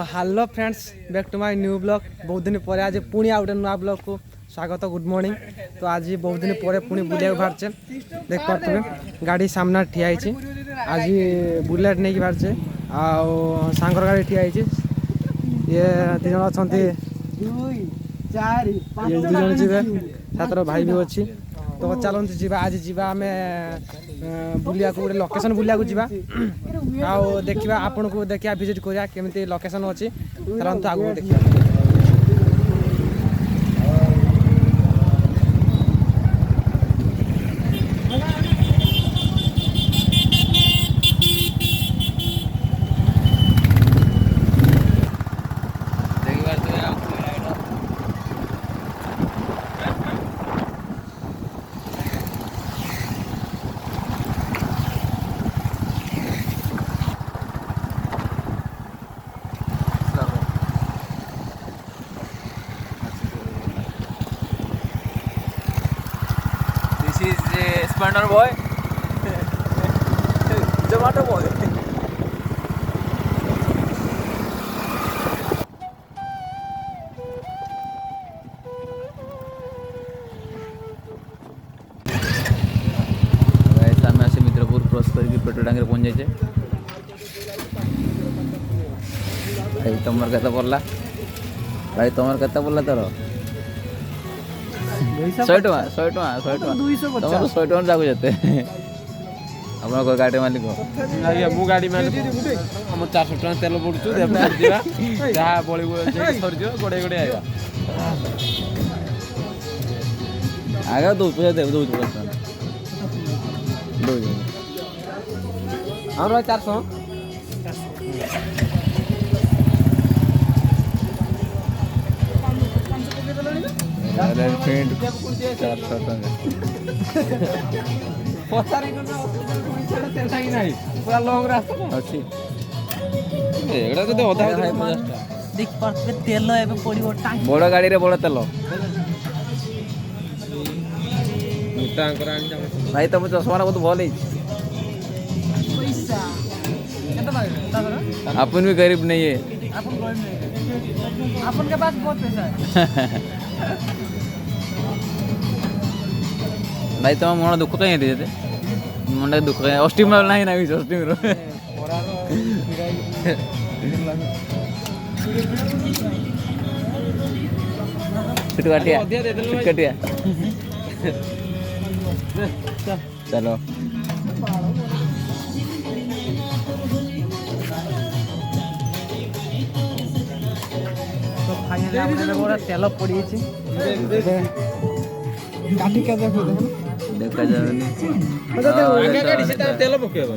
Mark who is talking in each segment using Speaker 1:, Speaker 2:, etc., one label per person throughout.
Speaker 1: Hello friends back to my new blog. बहुत दिन पर आज पुणी आ नुआ ब्लॉग को स्वागत। Good morning. तो आज बहुत दिन पर पुणी बुलिया बाहर देख पारे गाड़ी सामना ठिया आज बुलेट नहीं बाहर आंगर गाड़ी ठिया ये दी जन अच्छा दी जन जी सातर भाई भी अच्छी। तो चलते जीवा आज जीवा आम बुलिया गोटे लोकेशन बुलिया जीवा आउ देखा आपन को देखा विजिट करिया केमती लोकेशन अच्छी चलते आगू देखिए।
Speaker 2: Spanner boy, Zomato boy. सामने आसे मित्रपुर क्रॉस करके पेट्रोल टैंक पहुंच जाए। भाई तुमर कत पड़ला? भाई तुमर कत पड़ला तोर? 100 टका 100 टका जागु जेते आपण को गाड़ी मालिक
Speaker 1: आज्ञा मु गाड़ी मालिक हम 400 टका तेल पड़छु देबा जीवा जहा बळी सर जो गोडे गोडे आइबा
Speaker 2: आगा दो पैसा दे दो
Speaker 1: हमरा 400
Speaker 2: एलिफेंट 400 टका
Speaker 1: पचारे तेल थाई नाही पूरा लॉन्ग रास्ता
Speaker 2: अछि एगडा कते अधा है 50 टा
Speaker 1: देख पर तेल एबे पड़िबो टांकी
Speaker 2: बड़ गाड़ी रे बड़ तेल
Speaker 1: मोटा अंकर आनी जा
Speaker 2: भाई तुम चश्मा बहुत भल है।
Speaker 1: पैसा केते मांगे
Speaker 2: अपन भी गरीब नहीं है।
Speaker 1: अपन गरीब नहीं अपन के पास बहुत पैसा है।
Speaker 2: भाई तुम मन दुख कहीं देते मन दुख कहीं अष्टमी ना ना अष्टमी रो कटिया चलो
Speaker 1: तो फाइनली हमने बोरा तेल पड़ी छी काटी के देखो
Speaker 2: देखा जावनी
Speaker 1: आगे गाड़ी से तेल पकेबो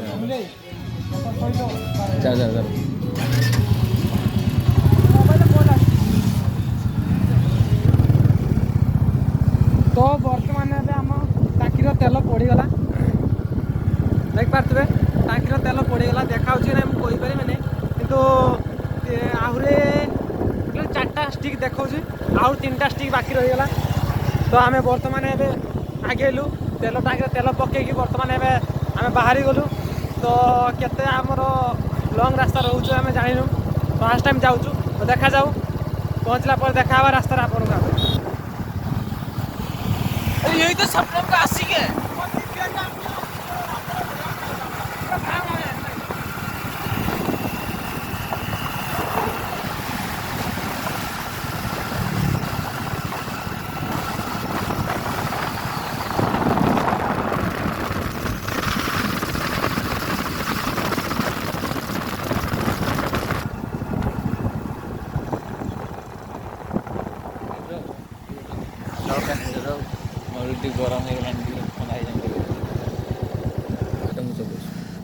Speaker 2: चल चल चल
Speaker 1: तो वर्तमान आम टांकीर तेल पड़गला देख पारे टांकीर तेल पड़गला देखा ना मुझे कहीपरि किंतु आहरी 4टा स्टिक देखा आउ 3टा स्टिक बाकी रहीगला। तो आम बर्तमान आगेलु तेल टांकी तेल पकईकि बर्तमान आम बाहरी गलु। तो केते आमर लंग रास्ता रोचे आम जानू फर्स्ट टाइम जाऊँ। तो देखा जाऊ पहुँचला पर देखा रास्ता आपन
Speaker 2: यही तो सपनों का आशिक है।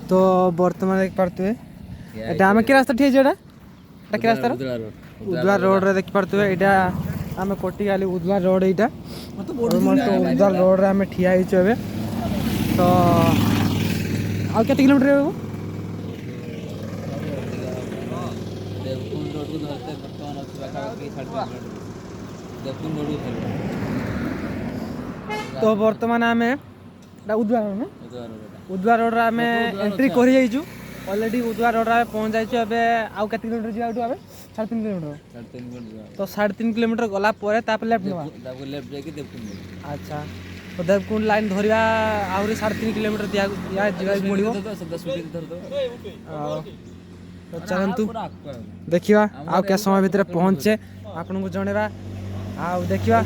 Speaker 1: तो बर्तमान देख पारे एटा आम कि रास्ता ठीक है कि रास्ता उद्वार रोड रे देख पारे यहाँ आम कोटी गाली उद्वार रोड यहाँ उद्वार रोड रे आम ठिया हे। तो आउ केते किलोमीटर तो बर्तमान आम उद्वार रोड आम एंट्री कर ऑलरेडी उदुआ रोडा पहुँच जाइए एबे आउ केते किलोमीटर जीवा एठू आबे 3.5 किलोमीटर तो 3.5 किलोमीटर गला परे तापर लेफ्ट नवा
Speaker 2: लेफ्ट जाके देवकुंड
Speaker 1: अच्छा तो देवकुंड लाइन धरिया आउरी 3.5 किलोमीटर दिया या जीवा पड़िबो तो चलंतु देखिवा आउ के समय भीतर पहुँचे आपन को जणेबा आउ देखिवा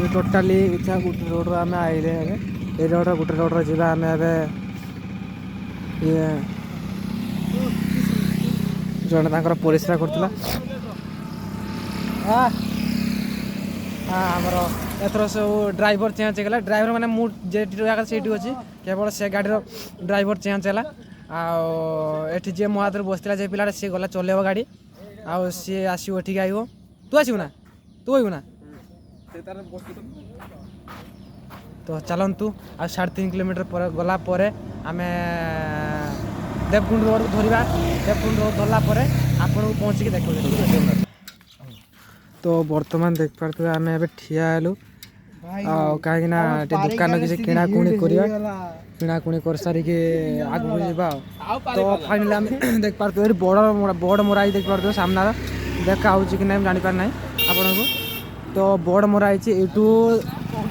Speaker 1: ये टोटली इच्छा गुटे रोड रे आमे आइले एबे ए रोड गुटे रोड रे जीवा आमे एबे ये जण तांकर परिश्रा करथिला हां हमरो एथरो सब ड्राइवर चेंज गेला ड्राइवर माने मु जे जगह सेठी अछि केवल से गाड़ी रो ड्राइवर चेंज होला आ एठी जे मो हाथ रे बसतिला जे पिलाडा से गला चलेबो गाड़ी आ से आसीओ ठीक आइबो तू आसीबो ना तू होइबो ना तो चलतु आ 3.5 किलोमीटर पर गला परे आमे देवकुंड रोड धरवा देवकुंड रोड धरला परे आपन को पहुँच के देखो तो वर्तमान देख पारते आमे एबे ठिया आलु कहीं ना दुकान किसी किणाकुणी किणाकुणी कर सारी के आगु जीवा तो फाइनली आम देख पारते बोर्ड मोराई देख पारते सामना देखा हो कि नहीं जानी पार ना आपन को तो बोर्ड मोराई एटू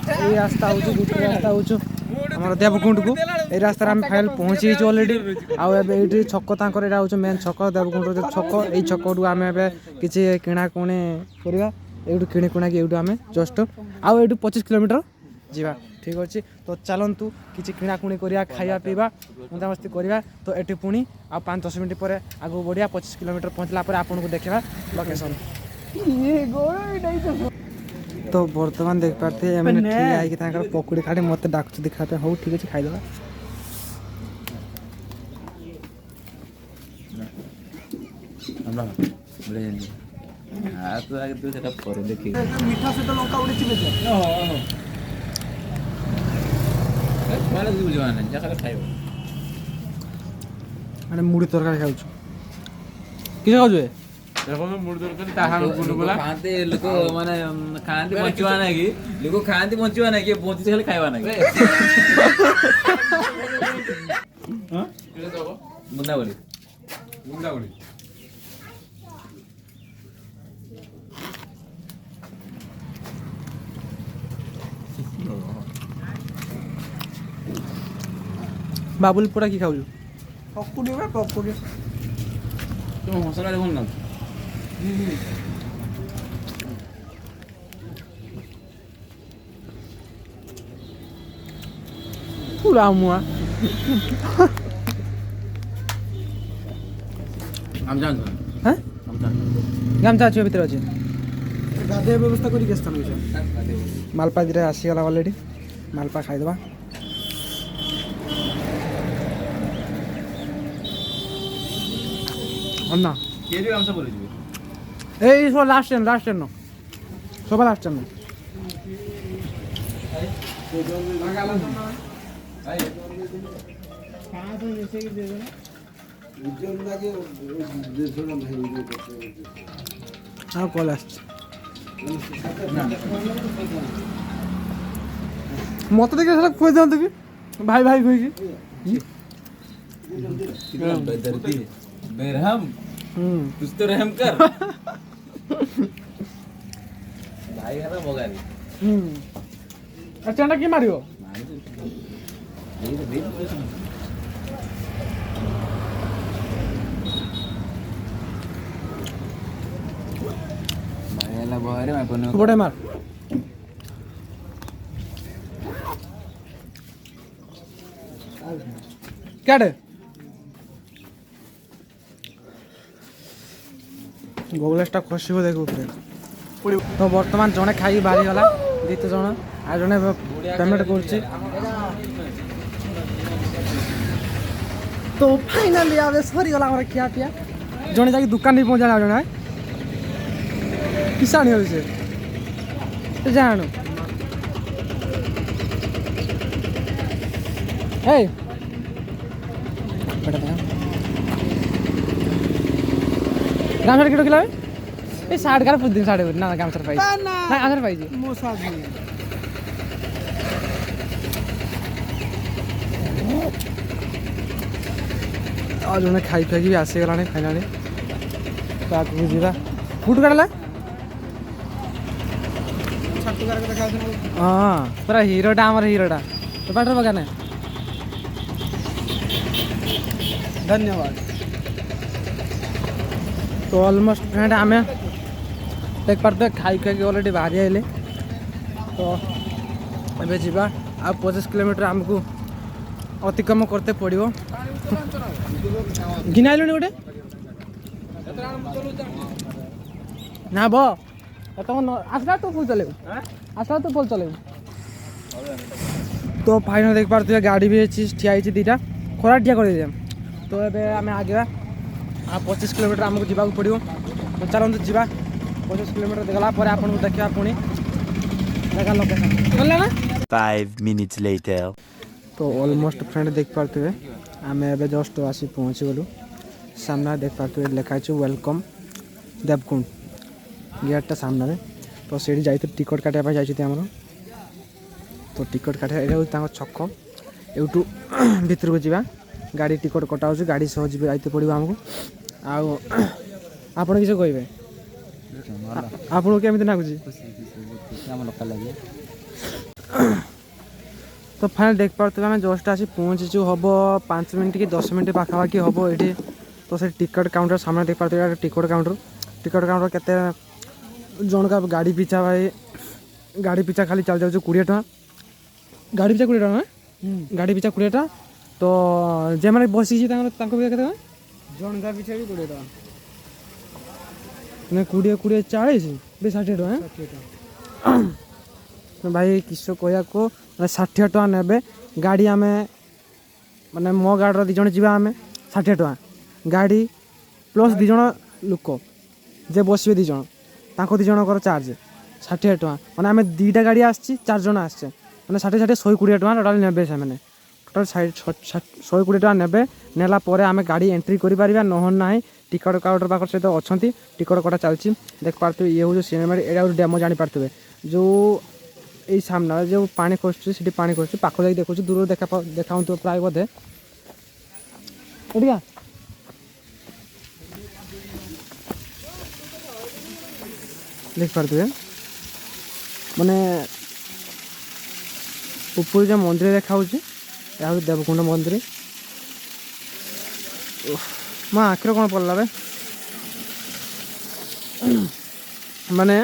Speaker 1: ये रास्ता हो गोटे रास्ता हो देवकुंड को ये रास्ता आम फाइनल पहुँची ऑलरेडी आउे छक तर यहाँ मेन छक देवकुंड छक ये छक आम किसी किणाकुणी करवा ये किणीकुणा कि आम जस्ट आउ 25 किलोमीटर जीवा ठीक अच्छे तो चलतु किसी किणाकुणी करा खाଇବା पीवा मजामस्ती करवा तो ये पुणी आ 5-10 मिनट पर आगू बढ़िया 25 किलोमीटर पहुँचला आपन को देखा लोकेशन तो बर्तमान देख पाते हैं पकड़ी खाड़ी मत डाक दिखाते हो ठीक अच्छे खाईदे मीठा सहित लंका उड़ी मुड़ी तरकारी खाऊ किस खाऊ
Speaker 2: खाते लोक माने खाती बचवा ना कि लोक खाती बचवा ना कि पहुंची खाली खाइबा ना बुंदा बोली
Speaker 1: बाबुल पोड़ा की खाऊ पकुड़ी पकुड़ी
Speaker 2: तो मसला देखो ना
Speaker 1: पूरा मुआ
Speaker 2: हम जान
Speaker 1: हैं
Speaker 2: हम जान
Speaker 1: गामचा अच्छे भीतर अच्छे गाधे व्यवस्था करी के स्थान मालपा दिरे आसी गला ऑलरेडी मालपा खाइदबा अन्ना
Speaker 2: केरी हमसे बोले जी
Speaker 1: ए इस वाला लास्ट टाइम नो सोबा लास्ट टाइम हाँ कॉल मत देखे सारा खोज दिखाते कि भाई भाई खोई
Speaker 2: बेदर्दी बेरहम कुछ तो रहम कर भाई है ना मोगारी
Speaker 1: अच्छा की मारियो
Speaker 2: भाईला बहरे मैं कोने
Speaker 1: बड़े मार क्या डे गोगलेसटा खसब देखो तो बर्तमान जड़े खाई बाहरी गला द्वितीय जन आ जड़े पेमेंट कर तो फाइनाली आवे सरी गला हमर खिया पिया जड़े जाके दुकान नहीं पहुंचा जड़े किसान हो से जानो ए बेटा गाम सर किलो ए 60 का पूछ दिन 60 ना गाम सर पाई ना आसर पाई जी मो साथ में ଆଉ ଜଣେ ଖାଇ ଖାଇକି ବି ଆସିଗଲାଣି ଖାଇଲାଣି। ତ ଆଗକୁ ଯିବା। କୋଉଠୁ କାଢ଼ିଲା? ହଁ ପୁରା ହିରୋଟା ଆମର ହିରୋଟା। ତ ପାଟର ପକା ନା ଧନ୍ୟବାଦ। ତ ଅଲମୋଷ୍ଟ ଫ୍ରେଣ୍ଡ ଆମେ ଦେଖିପାରୁଥିବେ ଖାଇ ଖାଇକି ଅଲରେଡ଼ି ବାହାରି ଆଇଲେ। ତ ଏବେ ଯିବା ଆଉ 25 କିଲୋମିଟର ଆମକୁ ଅତିକ୍ରମ করতে পড়ব। ঘিনে আইলুনি গোটে না ব তখন আসলা তো ফুল চলেব আসলা তো ফুল চলেব। তো ফাইনাল ଦେଖିପାରୁଥିବେ ଗାଡ଼ି ବି ହେଇଛି ଠିଆ ହେଇଛି ଦୁଇଟା ଖରା ଠିଆ କରିଦେଇଛେ। ତ ଏବେ ଆମେ ଆଗିବା ଆଉ 25 କିଲୋମିଟର ଆମକୁ ଯିବାକୁ ପଡ଼ିବ। ତ ଚାଲନ୍ତୁ ଯିବା। 25 କିଲୋମିଟର ଗଲା ପରେ ଆପଣଙ୍କୁ ଦେଖିବା ପୁଣି ଦେଖା ଲୋକେସନ୍ ଗଲା ନା
Speaker 3: 5 minutes later.
Speaker 1: ତ ଅଲମୋଷ୍ଟ ଫ୍ରେଣ୍ଡ ଦେଖିପାରୁଥିବେ ଆମେ ଏବେ ଜଷ୍ଟ ଆସି ପହଞ୍ଚିଗଲୁ। ସାମ୍ନାରେ ଦେଖିପାରୁଥିବେ ଲେଖା ହେଇଛି ୱେଲକମ୍ ଦେବକୁଣ୍ଡ ଗେଟ୍ଟା ସାମ୍ନାରେ। ତ ସେଇଠି ଯାଇଥିଲୁ ଟିକଟ କାଟିବା ପାଇଁ ଯାଇଛନ୍ତି ଆମର। ତ ଟିକଟ କାଟିବା ଏଇଟା ହେଉଛି ତାଙ୍କ ଛକ। ଏଇଠୁ ଭିତରକୁ ଯିବା ଗାଡ଼ି ଟିକଟ କଟା ହେଉଛି ଗାଡ଼ି ସହ ଯିବେ ଯାଇତେ ପଡ଼ିବ ଆମକୁ। ଆଉ ଆପଣ କିଛି କହିବେ ଆପଣଙ୍କୁ କେମିତି ଲାଗୁଛି? ତ ଫାଇନାଲ୍ ଦେଖିପାରୁଥିବେ ଆମେ ଜଷ୍ଟ ଆସି ପହଞ୍ଚିଛୁ ହେବ 5 ମିନିଟ୍ କି 10 ମିନିଟ୍ ପାଖାପାଖି ହେବ ଏଇଠି। ତ ସେ ଟିକଟ କାଉଣ୍ଟର ସାମ୍ନାରେ ଦେଖିପାରୁଥିବେ ଟିକଟ କାଉଣ୍ଟର କେତେ ଜଣକା ଗାଡ଼ି ପିଛା ଭାଇ ଗାଡ଼ି ପିଛା ଖାଲି ଚାଲି ଯାଉଛି 20 ଟଙ୍କା। ଗାଡ଼ି ପିଛା 20 ଟଙ୍କା ଗାଡ଼ି ପିଛା 20 ଟଙ୍କା। ତ ଯେମାନେ ବସିଛି ତାଙ୍କ ପିଛା କେତେ ଟଙ୍କା? ଜଣକା ପିଛା ବି 20 ଟଙ୍କା ମାନେ 20 40 ବି 60 ଟଙ୍କା। ଭାଇ କିସ କହିବାକୁ ମାନେ 60 ଟଙ୍କା ନେବେ ଗାଡ଼ି। ଆମେ ମାନେ ମୋ ଗାଡ଼ିର 2 ଜଣ ଯିବା ଆମେ 60 ଟଙ୍କା ଗାଡ଼ି ପ୍ଲସ୍ 2 ଜଣ ଲୋକ ଯେ ବସିବେ 2 ଜଣ ତାଙ୍କ 2 ଜଣଙ୍କର ଚାର୍ଜ 60 ଟଙ୍କା। ମାନେ ଆମେ 2ଟା ଗାଡ଼ି ଆସିଛି 4 ଜଣ ଆସିଛେ ମାନେ 60 120 ଟଙ୍କା ଟୋଟାଲ୍ ନେବେ ସେମାନେ। ଟୋଟାଲ୍ 120 ଟଙ୍କା ନେବେ। ନେଲା ପରେ ଆମେ ଗାଡ଼ି ଏଣ୍ଟ୍ରି କରିପାରିବା ନହେଲେ ନାହିଁ। ଟିକଟ କାଉଣ୍ଟର ପାଖରେ ସହିତ ଅଛନ୍ତି ଟିକଟ କଟା ଚାଲିଛି। ଦେଖିପାରୁଥିବେ ଇଏ ହେଉଛି ସିନେମା ଏଇଟା ହେଉଛି ଡେମୋ ଜାଣିପାରୁଥିବେ। ଯେଉଁ এই ସାମ୍ନାରେ ଯେଉଁ ପାଣି ଖସୁଛି ସେଠି ପାଣି ଖସୁଛି ପାଖ ଯାଇକି ଦେଖୁଛି ଦୂରରୁ ଦେଖାଉଥିବ ପ୍ରାୟ ବୋଧେ ଏଠିକା ଦେଖିପାରୁଥିବେ ମାନେ ଉପରୁ ଯେଉଁ ମନ୍ଦିର ଦେଖାହେଉଛି ଏହା ହେଉଛି ଦେବକୁଣ୍ଡ ମନ୍ଦିର। ମୋ ଆଖିରେ କ'ଣ ପଡ଼ିଲା ବେ ମାନେ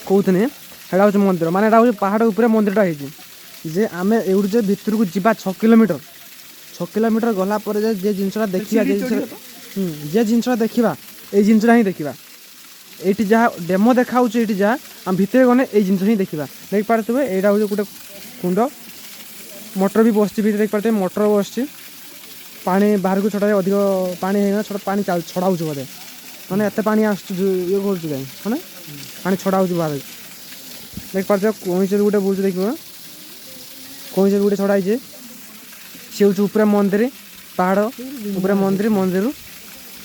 Speaker 1: କହୁଥିନି ସେଇଟା ହେଉଛି ମନ୍ଦିର ମାନେ ଏଇଟା ହେଉଛି ପାହାଡ଼ ଉପରେ ମନ୍ଦିରଟା ହେଇଛି। ଯେ ଆମେ ଏଇଠୁ ଯେ ଭିତରକୁ ଯିବା 6 କିଲୋମିଟର ଗଲା ପରେ ଯେ ଜିନିଷଟା ଦେଖିବା ଯେ ଜିନିଷଟା ଦେଖିବା ଏଇ ଜିନିଷଟା ହିଁ ଦେଖିବା। ଏଇଠି ଯାହା ଡେମୋ ଦେଖାହେଉଛି ଏଇଠି ଯାହା ଆମେ ଭିତରେ ଗଲେ ଏଇ ଜିନିଷ ହିଁ ଦେଖିବା। ଦେଖିପାରୁଥିବେ ଏଇଟା ହେଉଛି ଗୋଟେ କୁଣ୍ଡ ମଟର ବି ବସିଛି ଭିତରେ ଦେଖିପାରୁଥିବେ ମଟର ବସିଛି ପାଣି ବାହାରକୁ ଛଡ଼ା ଅଧିକ ପାଣି ହେଇଗଲା ପାଣି ଛଡ଼ା ହେଉଛି ବୋଧେ ମାନେ ଏତେ ପାଣି ଆସୁଛି ଇଏ କରୁଛୁ କାହିଁ ମାନେ ପାଣି ଛଡ଼ା ହେଉଛି ବାହାରକୁ। ଦେଖିପାରୁଥିବେ କଇଁଚ ଗୋଟେ ବୁଲୁଛି ଦେଖିବ କଇଁଚ ଗୋଟେ ଛଡ଼ା ହେଇଛି ସେ ହେଉଛି ଉପରେ ମନ୍ଦିର ପାହାଡ଼ ଉପରେ ମନ୍ଦିରରୁ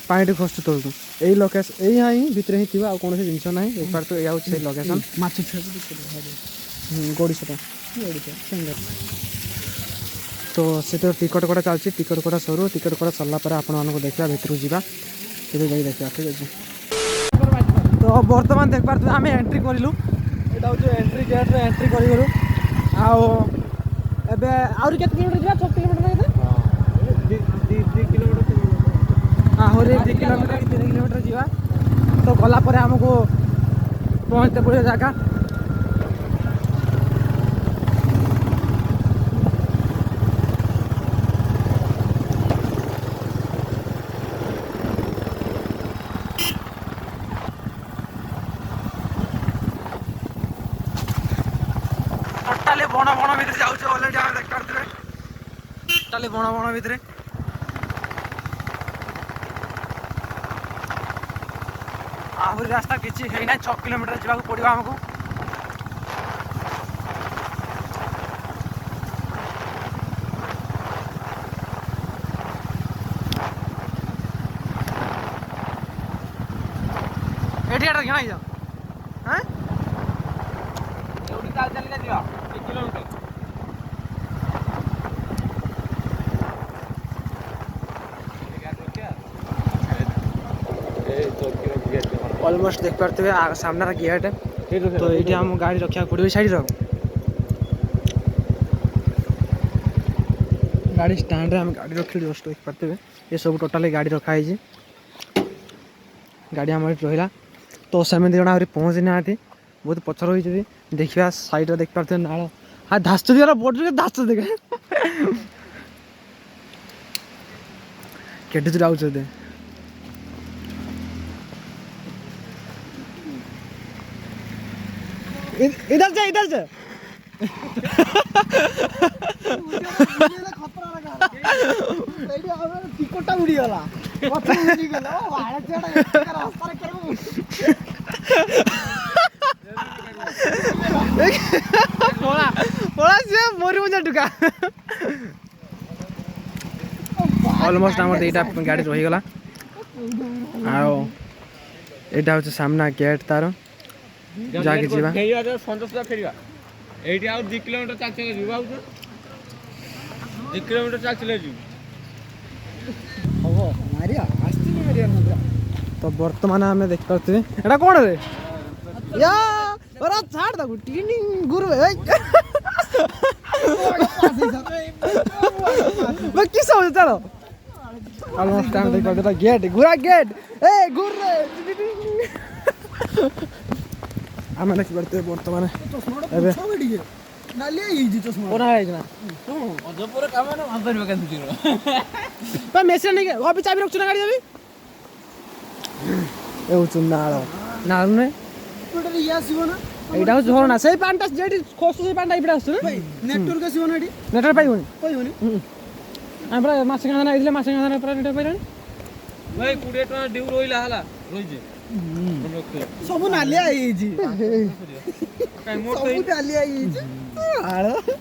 Speaker 1: ପାଣିଟି ଖସୁଛି ତଳକୁ। ଏଇ ଲୋକେସନ୍ ଏଇ ହିଁ ଭିତରେ ହିଁ ଥିବ ଆଉ କୌଣସି ଜିନିଷ ନାହିଁ। ଦେଖିପାରୁଥିବେ ଏଇଟା ହେଉଛି ସେଇ ଲୋକେସନ୍ ମାଛ ଗୋଡ଼ିଶଟା। ତ ସେଥିରେ ଟିକଟ କଟା ଚାଲିଛି ଟିକଟ କଟା ସରୁ ଟିକଟ କଟା ସରିଲା ପରେ ଆପଣମାନଙ୍କୁ ଦେଖିବା ଭିତରକୁ ଯିବା ସେଠି ଯାଇ ଦେଖିବା ଠିକ୍ ଅଛି। ତ ବର୍ତ୍ତମାନ ଦେଖିପାରୁଥିବେ ଆମେ ଏଣ୍ଟ୍ରି କରିଲୁ ଏଇଟା ହେଉଛି ଏଣ୍ଟ୍ରି ଗେଟ୍ରେ ଏଣ୍ଟ୍ରି କରିଗଲୁ। ଆଉ ଏବେ ଆହୁରି କେତେ କିଲୋମିଟର ଯିବା 6 କିଲୋମିଟର କେତେ 2 କିଲୋମିଟର ଆହୁରି 2 କିଲୋମିଟର କି 3 କିଲୋମିଟର ଯିବା। ତ ଗଲା ପରେ ଆମକୁ ପହଞ୍ଚତେ ପଡ଼ିବ ଜାଗା। ଟୋଟାଲି ବଣ ଭିତରେ ଯାଉଛୁ ଅଲରେଡ଼ି ଆମେ ଦେଖିପାରୁଥିବେ ଟୋଟାଲି ବଣ ଭିତରେ। ଆହୁରି ରାସ୍ତା କିଛି ହେଇନାହିଁ 6 କିଲୋମିଟର ଯିବାକୁ ପଡ଼ିବ ଆମକୁ। ଏଠି ଏଟା ଘିଣା ହେଇଯାଉ ହଁ ଏଉଠି ଚାଲିକା ଯିବା 1 କିଲୋମିଟର। ऑलमोस्ट देख पारते सामने गेट तो ये आम गाड़ी रखा पड़ो साइड गाड़ी स्टैंड आम गाड़ी रखी जस्ट देख पारते ये सब टोटाली गाड़ी रखाई गाड़ी आम रहा तो से दिज आ पहुँची ना बहुत पछर होती देखा साइड देख पारे नाल हाँ धास बोर्ड धास देख के इधर से टिकटा उड़ीगला मोरी मुझे टुका ऑलमोस्ट आम दुईटा गाड़ी रहीगला आटा हूँ सामना गेट तार जाके जीवा
Speaker 2: सन्तोष फेरिया एठी आ 2 किलोमीटर चल चले जीवा 2 किलोमीटर चल चले जी
Speaker 1: हबो मारिया आस्ती मारिया ना तो वर्तमान हमें देख पाते एटा कोन रे या ओरा छाड़ दा टीनी गुरु ए मैं किस हो चलो ऑलमोस्ट टाइम देख पाते गेट गुरा गेट ए गुर रे आम देख पाते वर्तमान एबे नालिया इजी चश्मा कोना है ना
Speaker 2: अजपुर काम ना अंदर में कैसे जीरो
Speaker 1: पर मेसेज नहीं के अभी चाबी रख ना गाड़ी अभी ए चुनाळ नाल ने टोटल या सिवो ना एटा हो झोरना सही पांटा जेडी खोसु सही पांटा इबडा आसु ना नेटवर्क सिवो ना एडी नेटवर्क पाइबोनी हमरा मासे खाना आइले मासे खाना पर नेटवर्क पाइरानी
Speaker 2: भाई 20 टका ड्यू रोइला हला रोइ जे
Speaker 1: सब नालिया आइजी
Speaker 2: काई मोर तो
Speaker 1: सब नालिया आइजी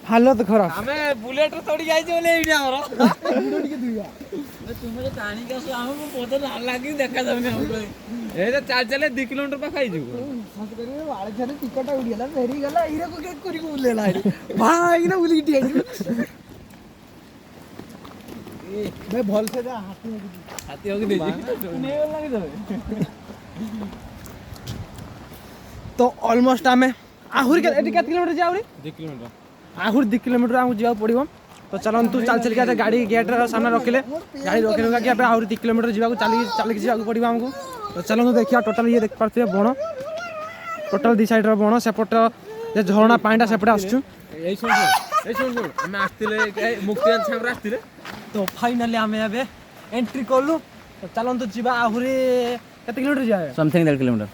Speaker 1: हालत खराब
Speaker 2: हमें बुलेट तोड़ी जाई जे बोले एडी हमरो
Speaker 1: बुलेट के दुइया
Speaker 2: तुम जे कहानी का सो हम पता ना लागी देखा जाउने हम ए तो चाल चले 2 किलोमीटर पे खाई छु
Speaker 1: सच करे वाले जने टिकट उड़ी गला फेरी गला इरे को के करी को लेला भाई ना उलीटी आई मैं भल से जा
Speaker 2: हाथी होगी दे ने लागी जावे
Speaker 1: तो ऑलमोस्ट आमे आहुरी के किलोमीटर जाउरी
Speaker 2: 2 किलोमीटर
Speaker 1: आहुरी 2 किलोमीटर हमको जाओ पड़िबो तो चलो तू चल चल के गाड़ी गेट रे सामने रखिले गाड़ी रखिले कि आहुरी 2 किलोमीटर जाको चल के जाको पड़िबो हमको तो चलो तो देखिया टोटल ये देख पारते बण टोटल दी साइड रे बण सेपट जे झरना पानीटा सेपट आसछु
Speaker 2: ए सुन हम आस्तिले मुक्तियान छाम रास्तिले
Speaker 1: तो फाइनली हमें अबे एंट्री करलु तो चलो तो जीवा आहुरी केते किलोमीटर जाए
Speaker 2: समथिंग 1.5 किलोमीटर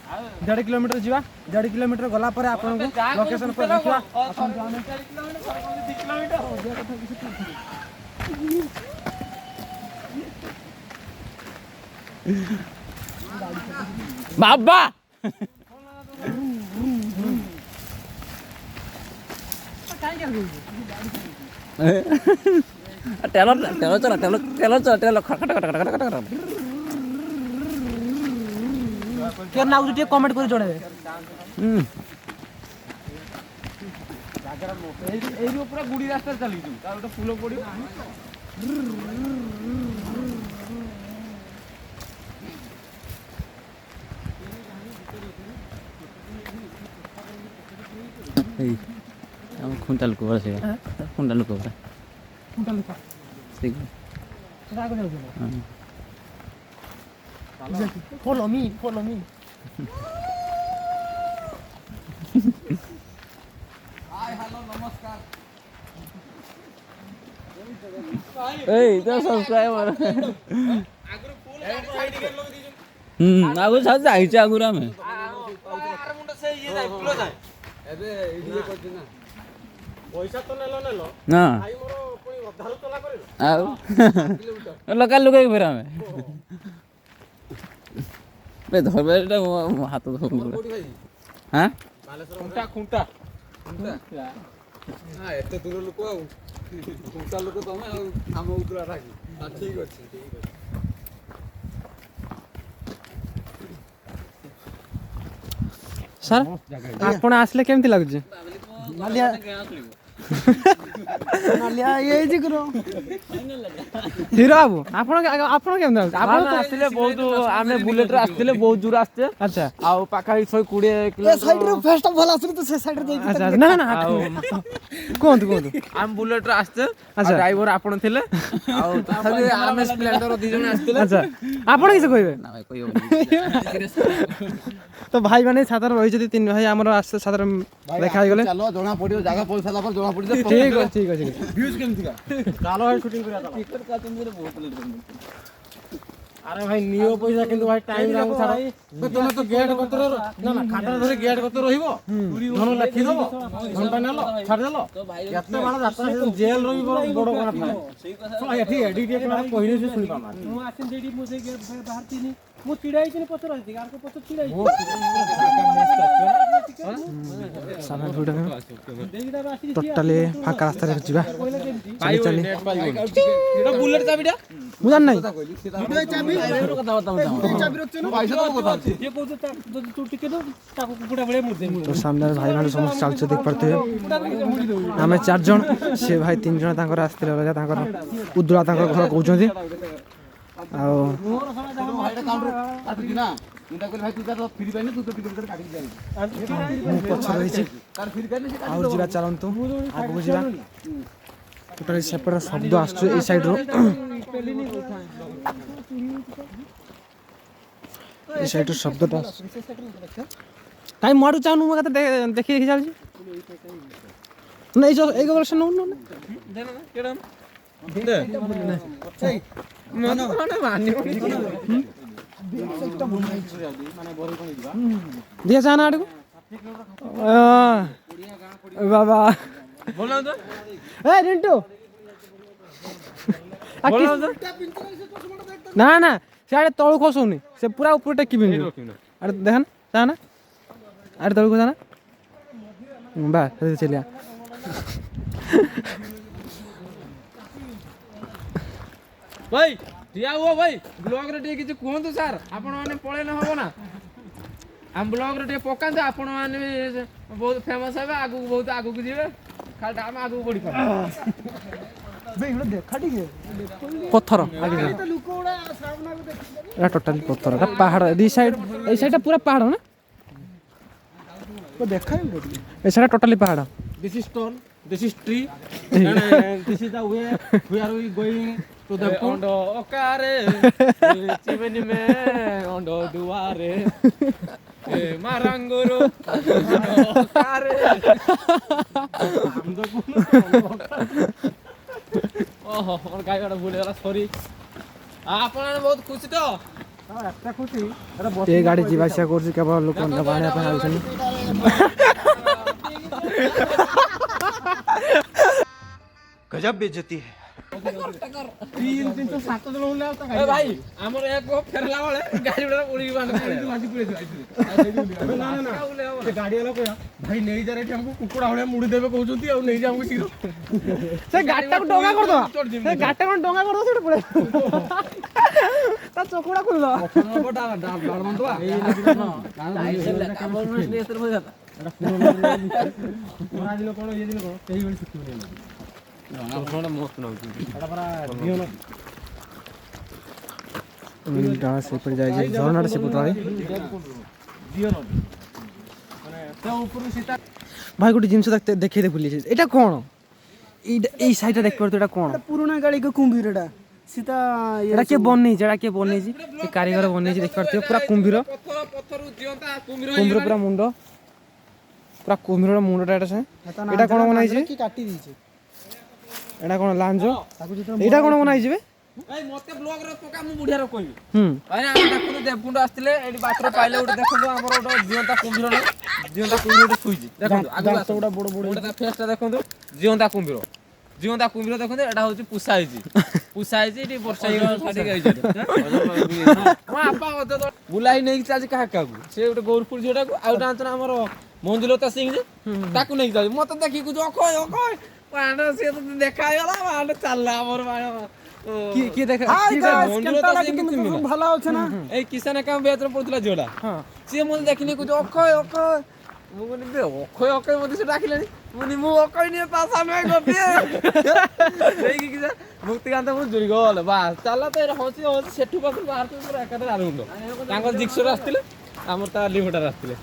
Speaker 1: 1.5 किलोमीटर जीवा 1.5 किलोमीटर गला पर आपन को लोकेशन पर देखिवा अपन जाने 2 किलोमीटर
Speaker 2: बाबा टेलर खटखट
Speaker 1: के ना उठी कमेंट कर जोड़े
Speaker 2: एरी ऊपर गुडी रास्ता चली छु तार तो फूल पड़ी ए हम खुंटा लुको बसे खुंटा लुको ठीक
Speaker 1: रागो जाऊ follow me
Speaker 2: हाय हेलो नमस्कार ए तो सब्सक्राइबर आगु फुल साइड के लोग दीजन आगु छ जाइछ आगु रामे आर मुंडा से ये जाय फ्लो जाय एबे इडिए करछ ना पैसा तो नेलो ना भाई मोर कोई अधारु चला करे आउ लोकल लोग के फेरा में बे धरबेटा हाथ धर हां खुंटा हां एते दूर लोक आ खुंटा लोक तमे आ हम उतरा राखी ठीक अछि
Speaker 1: सर आपण आसले केमती लागुछ ହିରୋ ବାବୁ ଆପଣ ଆପଣ କେମିତି ଲାଗୁଛି? ଆପଣ
Speaker 2: ଆପଣ ଆସିଥିଲେ ବହୁତ ଆମେ ବୁଲେଟରେ ଆସିଥିଲେ ବହୁତ ଦୂର ଆସିଛେ
Speaker 1: ଆଚ୍ଛା
Speaker 2: ଆଉ ପାଖାପାଖି 120 କିଲୋମିଟର
Speaker 1: ଆଚ୍ଛା ନା ନା କୁହନ୍ତୁ କୁହନ୍ତୁ
Speaker 2: ଆମେ ବୁଲେଟରେ ଆସିଛେ
Speaker 1: ଆଚ୍ଛା।
Speaker 2: ଡ୍ରାଇଭର ଆପଣ ଥିଲେ ଆଉ ତଥାପି ଆମେ ସ୍ପ୍ଲେଣ୍ଡର 2 ଜଣ ଆସିଥିଲେ
Speaker 1: ଆଚ୍ଛା ଆପଣ କିଛି କହିବେ?
Speaker 2: ନା ଭାଇ କହିବ
Speaker 1: ତ ଭାଇ ମାନେ ସାଧାରଣ ରହିଛନ୍ତି 3 ଭାଇ ଆମର ସାଧାରଣ ଦେଖା ହେଇଗଲେ
Speaker 4: ଚାଲ ଜଣା ପଡିବ ଜାଗା ପହଞ୍ଚିଲା ପରେ ଜଣା ପଡିବ
Speaker 1: ଠିକ ଅଛି ଠିକ ଅଛି
Speaker 4: ଭ୍ୟୁଜ କେମିତିକା
Speaker 1: ଚାଲ ଭାଇ ଶୁଟିଂ କରିବା ଚାଲ।
Speaker 2: ଟିକେଟ କାଟୁଥିଲେ ବହୁତ ଲେଟ୍
Speaker 1: ଆରେ ଭାଇ ନିଅ ପଇସା କିନ୍ତୁ ଭାଇ ଟାଇମ ରାଉଣ୍ଡ ଛାଡ
Speaker 4: ତମେ ତ ଗେଟ୍ କତରେ ନା ନା ଖାଟା ଧରି ଗେଟ୍ କତରେ ରହିବ ଧନ ଲେଖିଦବ ଘଣ୍ଟା ନେଲ ଛାଡ଼ିଦେଲ କେତେ ବାଳ ଯାତ୍ରା ଜେଲ ରହି ବଡ କଣ ଥାଏ ଏଠି ଏଡିଟ୍ କହିଲେ ସେ ଶୁଣି ପାରୁନାହାନ୍ତି
Speaker 1: ମୁଁ ଆସିନି ସେଇଠି ମୁଁ ସେଇ ଗେଟ୍ ବାହାରତିନି ମୁଁ ଛିଡ଼ା ହେଇଥିଲି ପଛରେ ରହିଛି ଆର ପଛରେ ଛିଡ଼ା ହେଇଛି ଟୋଟାଲି ଫାଙ୍କା ରାସ୍ତାରେ ଯିବା ଚାଲି ଚାଲି
Speaker 2: ବୁଲେଟ ଚାବିଟା
Speaker 1: ମୁଁ ଜାଣି ନାହିଁ ତ ସାମ୍ନାରେ ଭାଇମାନେ ସମସ୍ତେ ଚାଲୁଛନ୍ତି ଦେଖିପାରୁଥିବେ ଆମେ 4 ଜଣ ସେ ଭାଇ 3 ଜଣ ତାଙ୍କର ଆସିଥିଲେ ଅଲଗା ତାଙ୍କର ଉଜ୍ଜଳା ତାଙ୍କର ଘର କହୁଛନ୍ତି ଆଉ ମୁଁ ପଛରେ ରହିଛି ଆହୁରି ଯିବା ଚାଲନ୍ତୁ ଆଗକୁ ଯିବା ଟୋଟାଲି ସେପଟେ ଶବ୍ଦ ଆସୁଛି ଏଇ ସାଇଡରୁ ଏଇ ସାଇଡରୁ ଶବ୍ଦଟା କାଇଁ ମୋ ଆଡ଼କୁ ଚାହୁଁନୁ ମୋ କଥା ଦେଖି ଦେଖି ଯାଉଛି ନା ଏଇ ବର୍ଷ ନଉନୁ ଦିଆ ଚା ନା ଆଡ଼କୁ ବାବା ଏ ରିଣ୍ଟୁ ନା ନା ସିଆଡ଼େ ତଳୁ ଖସୁନି ସେ ପୁରା ଉପରେ ଟେକିବିନି ଆରେ ଦେଖ ନା ଚା ନା ଆରେ ତଳକୁ ଚା ନା ବା ଚଲିଆ
Speaker 2: ଭାଇ ଠିଆ ହୁଅ ଭାଇ ବ୍ଲଗରେ ଟିକେ କିଛି କୁହନ୍ତୁ ସାର୍ ଆପଣ ମାନେ ପଳେଇଲେ ହବ ନା ଆମ ବ୍ଲଗରେ ଟିକେ ପକାନ୍ତୁ ଆପଣ ମାନେ ବି ବହୁତ ଫେମସ୍ ହେବେ ଆଗକୁ ବହୁତ ଆଗକୁ ଯିବେ ଖାଲି ଆମେ ଆଗକୁ ବଢିପାରିବା
Speaker 1: ପଥର ଏଟା ଟୋଟାଲି ପଥର ଏଟା ପାହାଡ଼ ଦି ସାଇଡ ଏଇ ସାଇଡଟା ପୁରା ପାହାଡ଼ ନା ଏ ସାଇଡ ଟୋଟାଲି ପାହାଡ଼
Speaker 4: This is stone, this is tree, and this is the way where we going to the pool.
Speaker 2: ondo okare chimeni me ondo duare maranguru ondo okare ଓହୋ ମୋର ଗାଈ ଗୋଟେ ଭୁଲିଗଲା ସରି ଆପଣ ବହୁତ ଖୁସି ତ
Speaker 1: ଏ ଗାଡ଼ି ଯିବା ଆସିବା କରୁଛି କେବଳ ଲୋକ ନେବା ଆଣିବା ପାଇଁ ଆଉଛନ୍ତି
Speaker 3: गजब बेइज्जती है
Speaker 2: ଭାଇ ଆମର ଏକ ଫେରିଲା ବେଳେ ଗାଡ଼ି ଗୁଡ଼ା ଉଡ଼ିକି
Speaker 4: ଗାଡି ବାଲା କହିଲା ଭାଇ ନେଇଯା ଏଠି ଆମକୁ କୁକୁଡ଼ା ଭଳିଆ ମୁଡ଼ି ଦେବେ କହୁଛନ୍ତି ଆଉ ନେଇଯା ଆମକୁ ଶୀଘ୍ର
Speaker 1: ସେ ଗାଡ଼ିଟାକୁ ଡଙ୍ଗା କରିଦବା ସେ ଗାଡ଼ିଟା କ'ଣ ଡଙ୍ଗା କରିଦବା ସେଠି ପଳେଇ ତା ଚକୁଡ଼ା ଖୋଲିଦବା
Speaker 4: କଣ ଇଏ ଦିନ କଣ ସେଇଭଳି ଶିଖିବନି
Speaker 1: ସେପଟେ ଯାଇଛି ଝରଣାଟା ସେପଟେ ଭାଇ ଗୋଟେ ଜିନିଷ ଦେଖେଇଦେ ଭୁଲି ଯାଇଛି ଏଇଟା କ'ଣ ଏଇ ସାଇଡଟା ଦେଖିପାରୁଛୁ ଏଇଟା କ'ଣ
Speaker 5: ପୁରୁଣା କାଳିକ କୁମ୍ଭୀରଟା ସୀତା
Speaker 1: ଏଇଟା କିଏ ବନେଇଛି ଏଇଟା କିଏ ବନେଇଛି ଏ କାରିଗର ବନେଇଛି ଦେଖିପାରୁଥିବେ ପୁରା କୁମ୍ଭୀର କୁମ୍ଭୀର ପୁରା ମୁଣ୍ଡ ପୁରା କୁମ୍ଭୀରର ମୁଣ୍ଡଟା ଏଇଟା ଏଇଟା କ'ଣ ବନାଇଛି
Speaker 5: କି କାଟି ଦେଇଛି
Speaker 1: ଏଇଟା କ'ଣ ଲାଞ୍ଜ ଏଇଟା କ'ଣ ବନାଇଛି ବେ
Speaker 2: ମତେ ବ୍ଲଗରେ ପକା ମୁଁ ବୁଢିଆର କହିବି ଭାଇ ଆମେ ଦେଖନ୍ତୁ ଦେବକୁଣ୍ଡ ଆସିଥିଲେ ଏଠି ବାଟରେ ପାଇଲେ ଗୋଟେ ଦେଖନ୍ତୁ ଆମର ଗୋଟେ ଜିଅନ୍ତା କୁମ୍ଭୀର ଶୋଇଛି ଦେଖନ୍ତୁ ଆଗକୁ ବଡ ବଡ ଗୋଟେ ତା ଫେସଟା ଦେଖନ୍ତୁ ଜିଅନ୍ତା କୁମ୍ଭୀର ଦେଖନ୍ତୁ ଏଟା ହଉଛି ପୁଷା ହେଇଛି ଏଠି ବର୍ଷା ଛାଡ଼ିକି ହେଇଛି ମୋ ବାପା ବୁଲାଇ ନେଇକି ଚାଲିଛି କାହାକୁ ସେ ଗୋଟେ ଗୌରପୁର ଝିଅଟାକୁ ଆଉ ଗୋଟେ ଆଞ୍ଚନା ଆମର ମଞ୍ଜୁଲତା ସିଂ ଯେ ତାକୁ ନେଇକି ଚାଲିଛି ମତେ ଦେଖିକି ଅକୟ ସିଏ ତ ଦେଖା ହେଇଗଲା ଚାଲିଲା ଆମର
Speaker 1: କିଏ ଦେଖା
Speaker 5: ଭଲ ଅଛି ନା
Speaker 2: ଏଇ କିଷାନ କାମ ବ୍ୟାଚରେ ପଡୁଥିଲା ଝିଅଟା ସିଏ ମତେ ଦେଖିନି କହୁଛି ଅକ୍ଷୟ ମୁଁ କହିଲି ବେ ଅକ୍ଷୟ ଅକ୍ଷୟ ମୋତେ ସେ ଡାକିଲେଣି ମୁଁ କହିଲି ମୁଁ ଅକ୍ଷୟ ନିଏ ତା ସାମେ ଗୋଟିଏ ଦେଇକି କି ମୁକ୍ତିକାନ୍ତ ମୁଁ ଜୁରି ଗଲେ ବାସ୍ ଚାଲ ତ ଏଇଟା ହଉଛି ହଉଛି ସେଠୁ ପାଖରୁ ବାହାରୁଛୁ ପୁରା ଏକାଥରେ ଆରମ୍ଭ ତାଙ୍କର ଜିକ୍ସର ଆସିଥିଲେ ଆମର ତା ଲିଭଟାର ଆସିଥିଲେ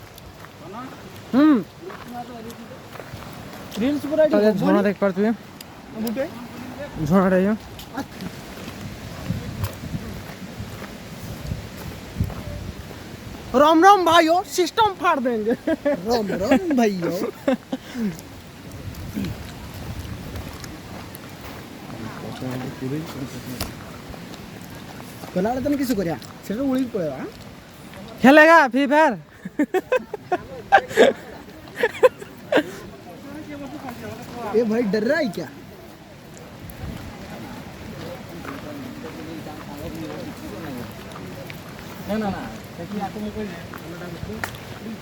Speaker 5: रील्स पूरा
Speaker 1: ଝରଣା ଦେଖିପାରୁଥିବେ ଝରଣାଟା ଇଏ
Speaker 5: राम राम भाइयों सिस्टम फाड़ देंगे राम राम भाइयों कलाड़ तने किसी को रिया सेटा उड़ी पड़ेगा
Speaker 1: खेलेगा फ्री फायर
Speaker 5: ये भाई डर रहा है क्या
Speaker 4: ନା ନା ନା ସେଠି ଆକୁ ମୁଁ କହିଲି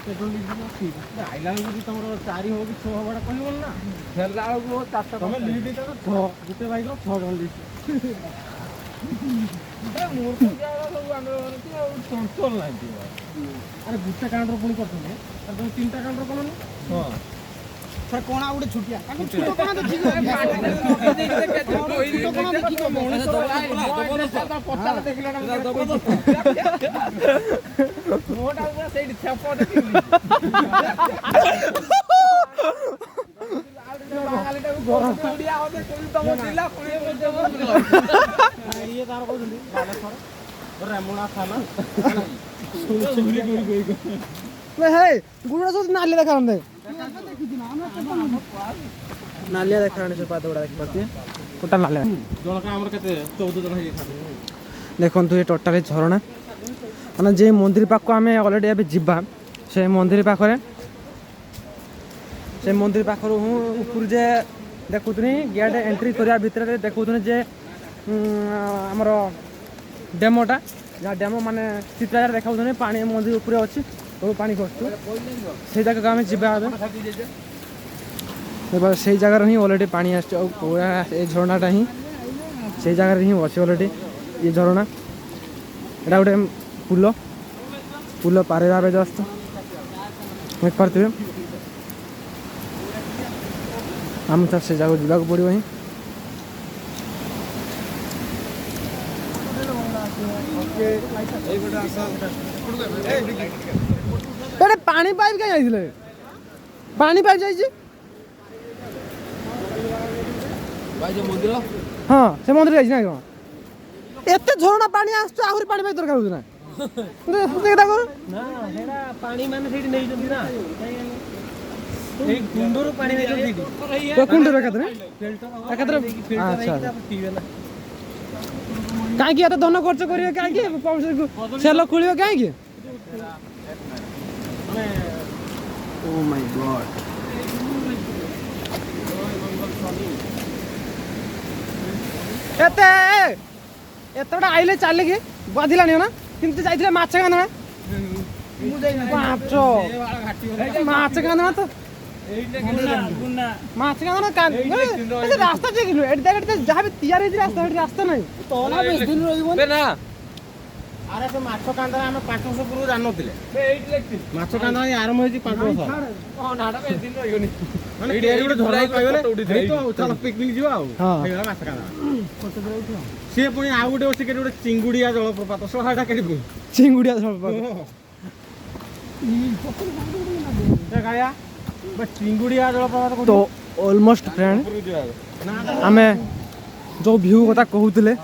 Speaker 4: ପେଟ୍ରୋଲ ଡିଜେଲ ଅଛି ଆଇଲା ବେଳକୁ ଯଦି ତମର 4 ହଉ କି 6 ହବାଟା କହିବନି ନା
Speaker 2: ଫେରିଲା ବେଳକୁ 400
Speaker 4: ତମେ ଲିଫ୍ଟ ଦେଇଛ 6 ଗୋଟେ ବାଇକର 6 ଟଙ୍କା ଲିଫ୍ଟ
Speaker 2: ମୋର ତ ସବୁ ଆନ୍ଦୋଳନ ଆଉ ଚଞ୍ଚଳ ନାହିଁ
Speaker 4: ଆରେ ଗୋଟେ କାଉଣ୍ଟର ପୁଣି କରୁଛନ୍ତି ଆଉ ତମେ 3ଟା କାଉଣ୍ଟର କଲନି
Speaker 2: ହଁ
Speaker 5: सर कोना उड़े छुटिया छुटो कोना देखि छुटो कोना देखि मनुष्य
Speaker 2: ପଚାର ଦେଖିଲା ନା ମୋଟା ସେଇଠି ଛାପ ଦେଖିଲି ବାঙାଲିଟାକୁ ଗରମ ଓଡ଼ିଆ ହତେ କୋଳି ତମ ଜିଲ୍ଲା କୋଳି
Speaker 4: ଇଏ ତାର କହୁଛନ୍ତି ବାଲେଶ୍ୱର ରେମୁଣା ଥାନା
Speaker 5: हे गुड़ा सब नालिया देखा हमने नालिया देखा से पाद गुड़ा देख पाती
Speaker 1: କୋଟା ନାଲେ
Speaker 4: ଜଣକା ଆମର କେତେ 14 ଜଣ ହେଇଯାଇଥାନ୍ତି
Speaker 1: ଦେଖନ୍ତୁ ଏ ଟୋଟାଲି ଝରଣା ମାନେ ଯେ ମନ୍ଦିର ପାଖକୁ ଆମେ ଅଲରେଡ଼ି ଏବେ ଯିବା ସେ ମନ୍ଦିର ପାଖରେ ସେ ମନ୍ଦିର ପାଖରୁ ମୁଁ ଉପରୁ ଯେ ଦେଖୁଥିଲି ଗେଟ୍ ଏଣ୍ଟ୍ରି କରିବା ଭିତରେ ଦେଖୁଥିଲି ଯେ ଆମର ଡେମୋଟା ଯାହା ଡେମୋ ମାନେ ଚିତ୍ରରେ ଦେଖାଉଛନ୍ତି ପାଣି ମନ୍ଦିର ଉପରେ ଅଛି ସବୁ ପାଣି ଖସୁଛୁ ସେଇ ଜାଗାକୁ ଆମେ ଯିବା ଏବେ ସେଇ ଜାଗାରେ ହିଁ ଅଲରେଡ଼ି ପାଣି ଆସିଛି ଆଉ ପୁରା ଏ ଝରଣାଟା ହିଁ ସେଇ ଜାଗାରେ ହିଁ ଅଛି ଅଲରେଡ଼ି ये झरणा एटा गोटे पुल पुल पारेगा पे जस्ट देख पार्थे आम तो से जगह जावाक पड़ो ही
Speaker 5: पानी पाइप क्या जाइए पानी पाइप जाइए
Speaker 2: मंदिर
Speaker 1: हाँ से मंदिर जाइए ना
Speaker 5: एते झरना पानी आसछ आहुरी पानी पाइप दरकार होछ ना देखा करू
Speaker 4: ନା ହେରା ପାଣି ମାନେ ସେଇଠି ନେଇଛନ୍ତି ନା ସେଇ କୁଣ୍ଡରୁ ପାଣି ନେଇଛନ୍ତି ସେଇଠି
Speaker 1: तो कुंड रे कतरे
Speaker 4: ଏକାଥରେ
Speaker 1: अच्छा
Speaker 4: ପିଇବେ ନା
Speaker 1: काहे की एत धन खर्च करियो काहे की सेल खुलियो काहे की ओ माय गॉड एते एतटा आइले चाले की बाधिलानी ना किंतु जाइथिले माछ गाना माछ माछ गाना तो माछ गाना कान ए रास्ता ठीक नु एट देख जहां भी तैयार है रास्ता एट रास्ता नहीं
Speaker 5: तोला 20 दिन रहिबो
Speaker 2: बे ना
Speaker 4: ଆରେ ସେ ମାଛ କାନ୍ଦା ଆମେ 500 ପୂର୍ବରୁ ଜାଣିନଥିଲେ ମାଛ କାନ୍ଦା ଆରମ୍ଭ ହେଇଛି 500
Speaker 2: ହଁ ନାଟା ବେ ଦିନ ରହିବନି
Speaker 4: ମାନେ ଏଇଠି ଗୋଟେ ଝରଣା ପାଇଗଲେ ଏଇ ତ ଚାଲ ପିକନିକ ଯିବା ଆଉ
Speaker 1: ହଁ।
Speaker 4: ହେଇଗଲା ମାଛ କାନ୍ଦା ସିଏ ପୁଣି ଆଉ ଗୋଟେ ଅଛି କେଠି ଗୋଟେ ଚିଙ୍ଗୁଡିଆ ଜଳପ୍ରପାତ ସହାଟା କେଠି ପୁଣି
Speaker 1: चिंगुड़िया सब
Speaker 4: ଗାୟା ଚିଙ୍ଗୁଡିଆ ଜଳପ୍ରପାତ
Speaker 1: तो ऑलमोस्ट फ्रेंड आमे जो व्यू कथा कहूले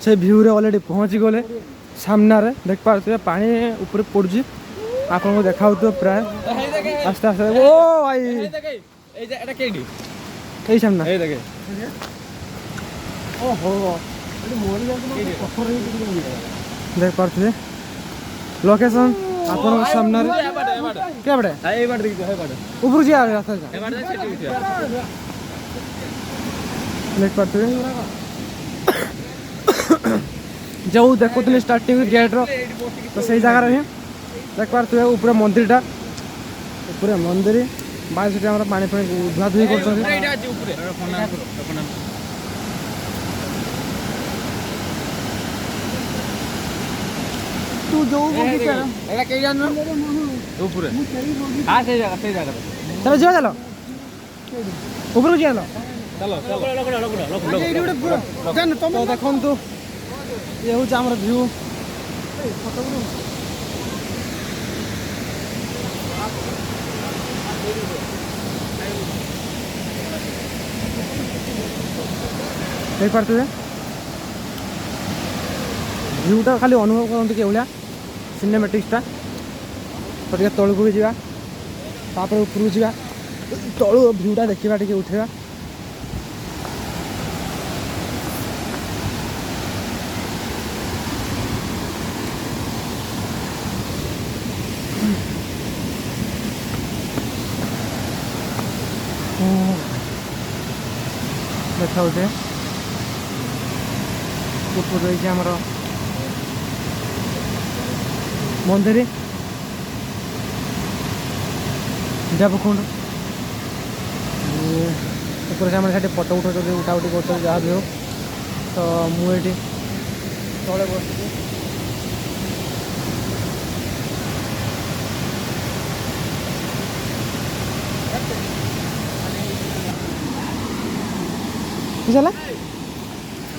Speaker 1: से व्यू रे ऑलरेडी पहुंची गले सामने रे देख पारे पानी ऊपर पड़ुची आपन को देखाउ तो प्राय आस्ते आस्ते ओ भाई
Speaker 2: এই দেখে এই যে এটা কেডি
Speaker 1: এই সামনে
Speaker 2: এই দেখে
Speaker 1: ओहो देख पारे लोकेशन आपन को सामने रे क्या बड़े
Speaker 2: এই বাট দেখি এই বাট
Speaker 1: ऊपर जी आ रास्ता जा
Speaker 2: এই বাট সেটি উঠিয়া
Speaker 1: देख पारे जो देखुली स्टार्टिंग गेट रो तो सही जगह रही देख पारे ऊपर मंदिरटा ऊपर मंदिर बाईस पानी पानी धुआ धुई कर
Speaker 2: এইটা আছে উপরে
Speaker 5: तू जो
Speaker 2: এটা কে জানো
Speaker 4: ऊपर
Speaker 2: हां सही जगह
Speaker 5: चलो जा चलो ऊपर जा चलो
Speaker 4: चलो
Speaker 5: तो देखंतु ये हूँ आमर व्यू देख पार्थे व्यूटा खाली अनुभव करते कि सिनेमेटिक्सटा तो टे तौक भी जावा तापर उपरକୁ जा तलु व्यूटा देखा टे उठेगा देखा उठे ऊपर रही आमर मंदिर देवकुंड ऊपर से से फटो उठा उठाउठी कर जहाँ भी हो तो मुझे तले बस बुझला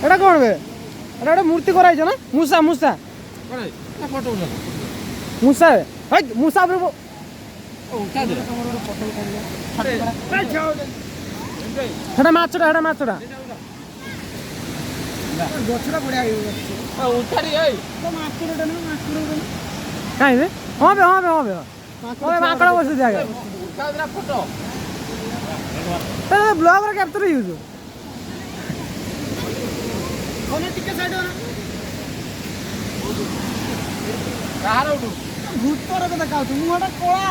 Speaker 5: एटा कौन बे एटा गोटे मूर्ति कराई ना मूसा मूसा
Speaker 4: फोटो
Speaker 5: मूसा है मूसा पर हेटा माछटा कहीं बे हाँ बे माकड़ बस जाएगा ब्लॉग रे कैप्चर यूज भूतर को देखा मुहटा कला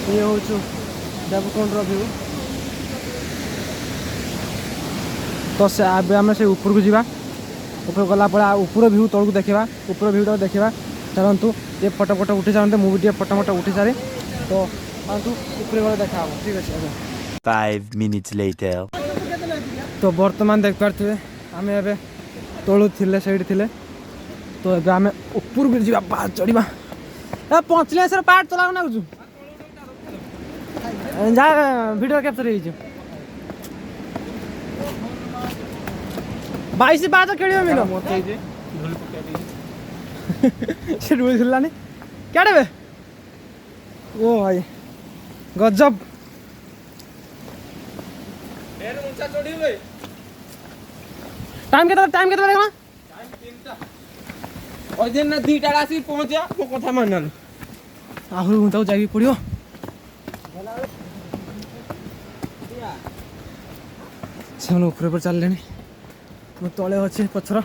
Speaker 5: ये हूँ देवकुंड व्यू तो से आम से ऊपर को जा ऊपर गला ऊपर व्यू तौक देखा ऊपर व्यूटा देखा चलतु ये फटो फटो उठी सारे मुझे फटो फटो उठी सारे तो ऊपर गला देखा ठीक अच्छे
Speaker 3: 5 minutes later.
Speaker 5: तो बर्तमान देख पारे आम ए तलु थे से तो ये आम ऊपर को जा पाहाड़ चढ़ा पहुँचले सर पाहाड़ चला ना जा वीडियो कैप्चर हो 22 बात खेल मिलो से डूल खेलानी क्या बे ओ भाई गजब टाइम के देखना
Speaker 2: दिन ना 2टा आसी पहुंचा मो कथा मानल
Speaker 5: आहु हुँदा जागी पड़ो से ऊपर चलले मो तले अच्छे पछर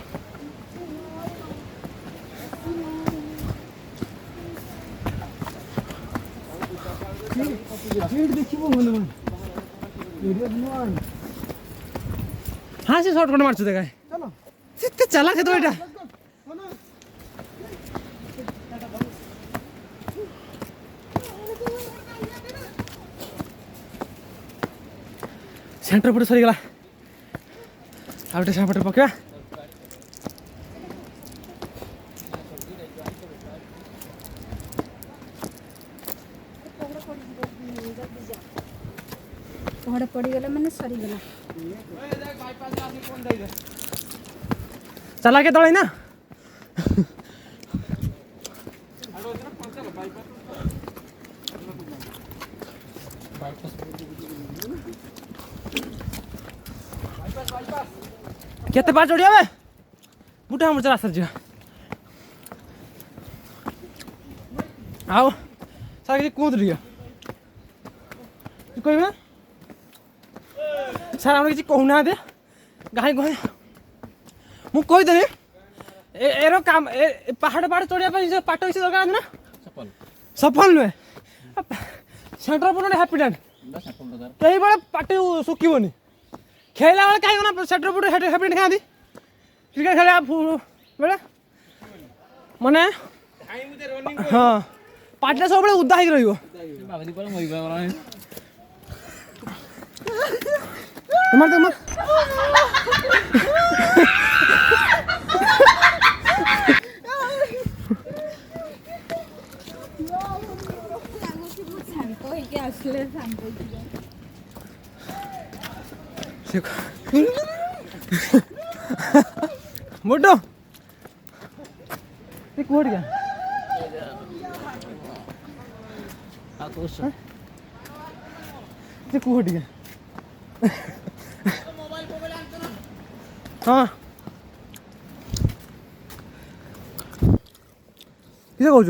Speaker 5: हाँ से शॉर्टकट मारछु देखा चलो चला के तो एटा सेंटर पटे सरीगला आउटे सापटे पका
Speaker 6: पहाड़ पड़गला मैंने सरीगला
Speaker 5: चला के तले ना केते बार चढ़िया बे बुढ़ा हमर चला सर जी आओ सारे कूद लिया कोई ना सर हम किसी कहूना दे गाई गए मु कहीदेली एरो काम पहाड़ पहाड़ चढ़िया पाट इसे दरकार ना सफल नुहे सेंटर पुराने हैप्पी लैंड कई बड़े पार्टी सुखीबनी खेला बेले कहीं सेंटर पुट हैप्पी लैंड खाती क्रिकेट खेला बेले माने हाँ पार्टी सब बड़े उदा हो रही मोटो ये कोड क्या ये कोड क्या हाँ किसे कौच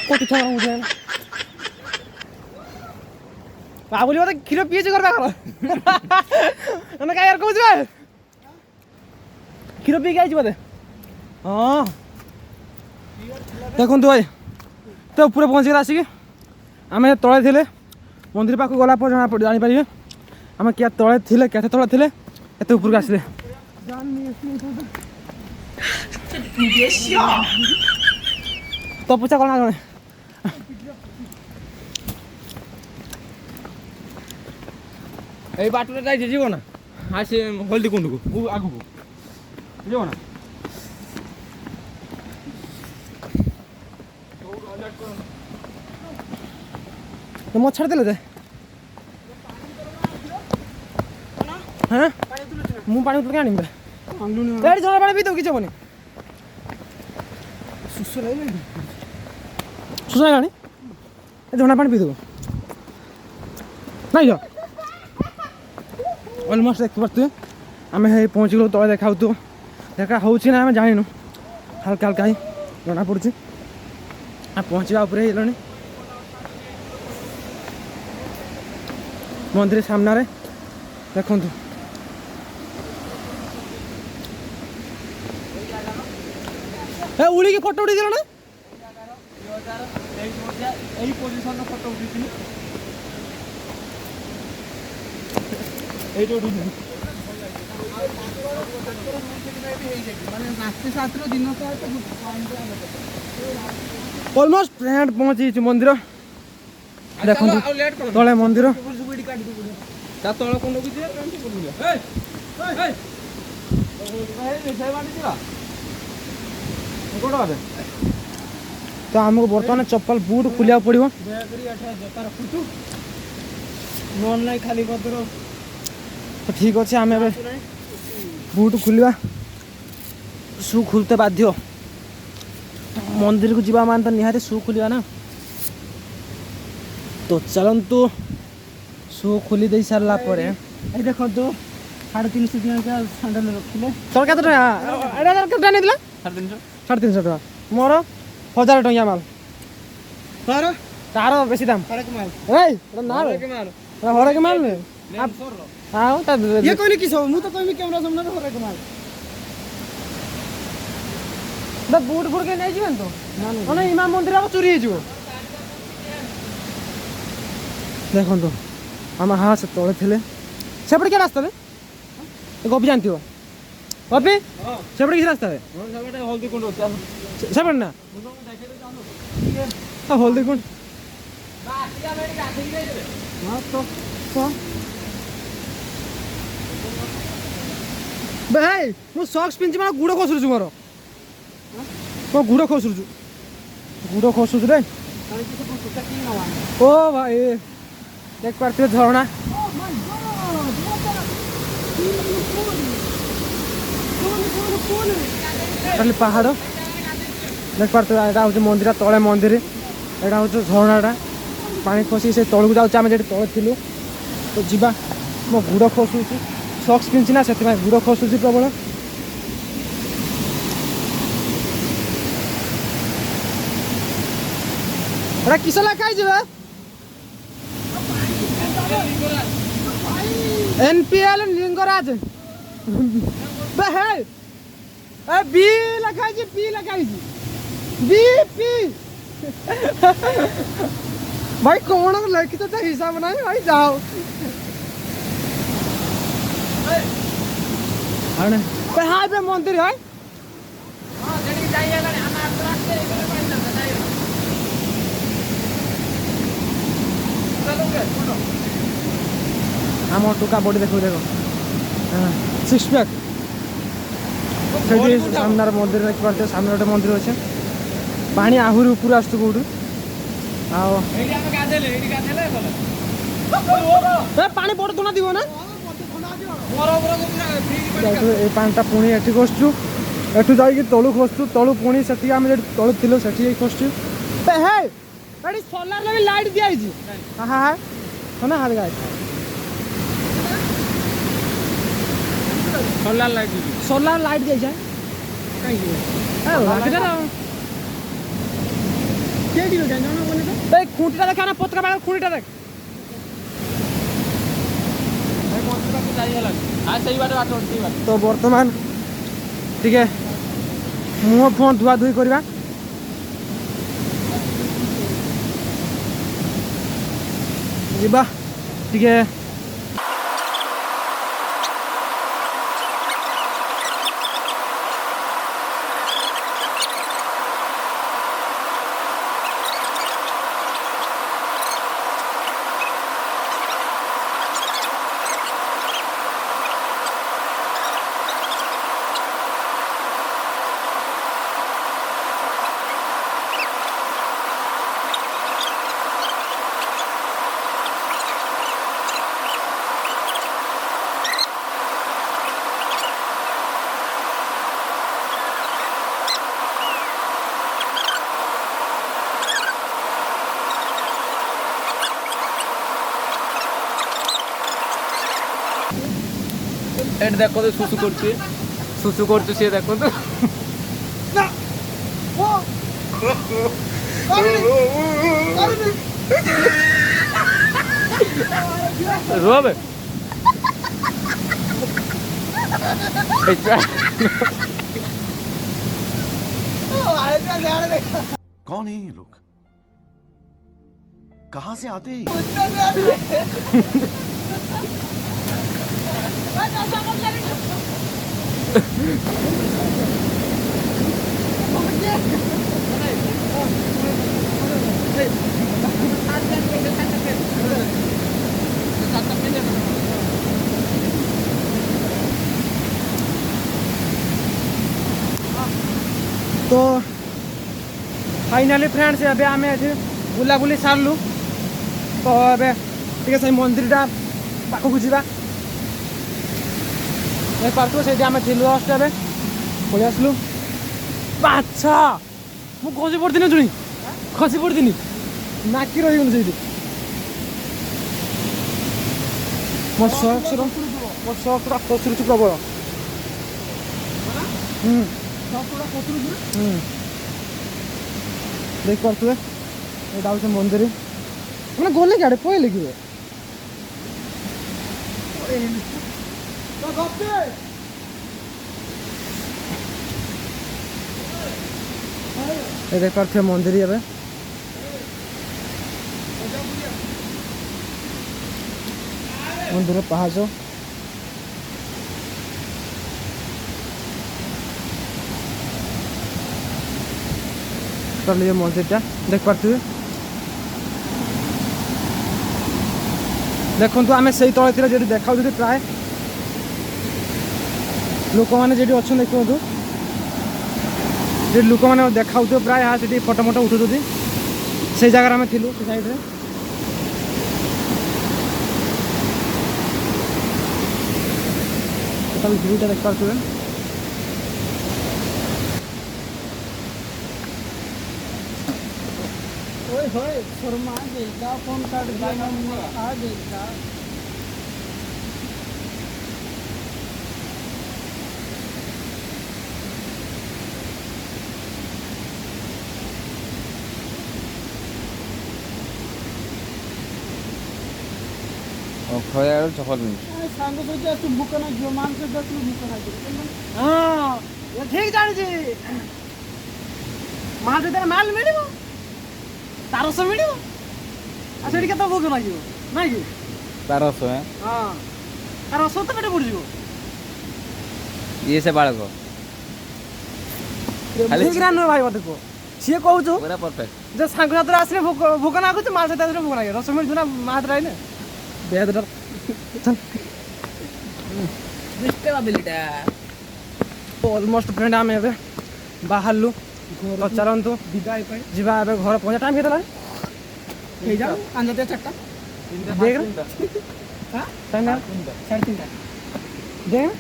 Speaker 5: कत इच्छा मुझे बाबुली मत क्षीर पीएच कर क्या यार कौच क्षीर पी आई बोधे हाँ देखु भाई तो पूरा पहुँचीगला आसिक आम तले थे मंदिर पाक गला जना जापर आम क्या तले थे केते तले थे एत उपरक आसिले तो पूछा कौन जड़े
Speaker 2: এই বাটুটা যাইছে জীব না আসে হলদি কুন্ডুকু আগুকু জীব না
Speaker 5: तो मत छाड़ देले हाँ मु पानी उतल के आनिम बे एडी झोला पानी पी दो किछ बने सुसु लागलानी ए झोला पानी पी दो नहीं जा ऑलमोस्ट देख पारतु आम हे पहुँच गलु तले देखा तो देखा होची ना आम जानिनु हल्का हल्का ही जना पड़ुची आ पहुँचवा ऊपर हेलनी मंदिर सामने देखु उड़ी फोटो उठी दिल ना
Speaker 2: ফটো উঠিছিল
Speaker 5: ऑलमोस्ट फ्रेंड पहुंची मंदिर देखो तले मंदिर
Speaker 2: ତା ତଳ କୁଣ୍ଡକୁ ଯିବା କେମିତି ପଡିବ
Speaker 5: तो आमको बर्तमान चप्पल बूट खोलिया पड़ो
Speaker 2: खाली
Speaker 5: तो ठीक अच्छे आम बूट खोलिया शू खोलते बाध्य मंदिर को जीवा मान तो निहाती शू खोलिया ना तो चलतु शू खोली दे सारा पर
Speaker 2: देखो तो 350 टका सैंडल रखिले
Speaker 5: तोर केते टका नहीं 350 टका मोर 1000 टका माल तार बेसी दाम ना हरे के माल हाँ
Speaker 2: ये कहली कि मु तो कहमी कैमरा सामने हरे के माल
Speaker 5: बुट फुट के नहीं जीवन तो ना इमाम मंदिर चोरी हो देखो तो आम हाँ से तले थे सेपटे क्या रास्ता गोपी जानती हो गोपी सेपटे किस रास्ता है
Speaker 2: हल्दी कुंड
Speaker 5: सेपट ना हल्दी कुंड भाई मु सॉक्स पिंची मार गुड़ खोसुरछु मोर मो गुड़ खोसुरछु रे ओ भाई देख पारते झरना खाली पहाड़ देख पारते यहाँ हूँ मंदिर तले मंदिर यहाँ हूँ झरनाटा पानी खसी से तलू जाऊँ आम जो तले थी तो जीवा मो गुड़ खसुची सॉक्स पिंची ना से गुड़ खसुची प्रबल एटा किस लेखा एनपीएल लिंगराज बी लिखाई बी लिखाई बी पी भाई कौन लिखित तो हिसाब ना भाई जाओ हाँ पे मंदिर है आम टुका बॉडी देखो देखो सिक्स पैक सामने मंदिर देख पारे सामने गोटे मंदिर अच्छे पानी आहरी ऊपर आस कौटू ପାଣି ବଡ଼ ଧୁଣା দিব ନା এই ପାଣିଟା ପୁଣି ଏଠି ଖସୁଛୁ ଏଠୁ ଯାଇକି ତଳୁ ଖସୁଛୁ ତଳୁ ପୁଣି ସେଠି ଆମେ ଯେଠି ତଳୁ ଥିଲୁ ସେଠି ଯାଇ ଖସୁଛୁ ହେ ଏଠି ସୋଲାର ବି ଲାଇଟ୍ ଦିଆହେଇଛି ହଁ ହଁ ନା ହାଲ ଗାଈ सोलार लाइट दिया जाए खुंटा देखा ना पतका बाड़ खुंटा देख तो बर्तमान ठीक है मुँह फोन धुआ धुई करवा जीवा ठीक है
Speaker 2: এট দেখো তো সুসু করছে সে দেখো তো রোবে
Speaker 3: कौन है ये लोग कहां से आते हैं
Speaker 5: तो फाइनाली फ्रेंड्स एबे आमे एठी बुलाबुली सारलु तो एबे ठीक है मंदिरटा पाखकु जीवा ए पार्को से आमे थिलु जस्ट एबे पळि आसलु अच्छा मु खसी पड़दिनी जुणी खसी पड़दिनी नाकी रही गनु सेठी मो शौक खसुरु प्रबल देख पारे यहाँ हूँ मंदिर मैंने गले क्या पड़े लगे देख पारे मंदिर ए मंदिर पहाच ये मंदिरटा देख पारे देखु आम से तले थी जो देखा प्राय लोक मैंने जी अच्छा देखो जी लोक मैंने देखा प्राय हाँ से फटो मटो उठुं से जगार आम थी से साइड भ्यूटा देख पारे शर्मा देखा फोन कार्ड आ देखा
Speaker 2: ଖୟାଳ ଚପଲ
Speaker 5: ସାଙ୍ଗ ସହିତ ତୁ ଭୁକ ନା ଝିଅ ମାନ ସହିତ ତୁ ଭୁକ ନା ହଁ ଠିକ ଜାଣିଛି ମାଲ ଯେତେବେଳେ ମାଲ ମିଳିବ ତାର ରସ ମିଳିବ ଆଉ ସେଠି କେତେ ଭୋଗ ଲାଗିବ ନାଇଁ କି
Speaker 2: ତାର ରସ ହଁ
Speaker 5: ତାର ରସ ତ ପେଟ ପଡ଼ିଯିବ
Speaker 2: ଇଏ ସେ ବାଳକ
Speaker 5: ଠିକ ନା ନୁହେଁ ଭାଇ ମତେ କୁହ ସିଏ କହୁଛୁ
Speaker 2: ପୁରା ପରଫେକ୍ଟ
Speaker 5: ଯେ ସାଙ୍ଗ ସାଥିରେ ଆସିଲେ ଭୋକ ଲାଗୁଛି ମାଲ ସହିତ ଆସିଲେ ଭୋକ ଲାଗେ ରସ ମିଳୁଛି ନା ମା ହାତରେ ଆଇଲେ ବେହଦ अलमोस्ट फ्रेंड आम ए बाहर तो चलतु जा घर पहुँचा टाइम केते 4टा देख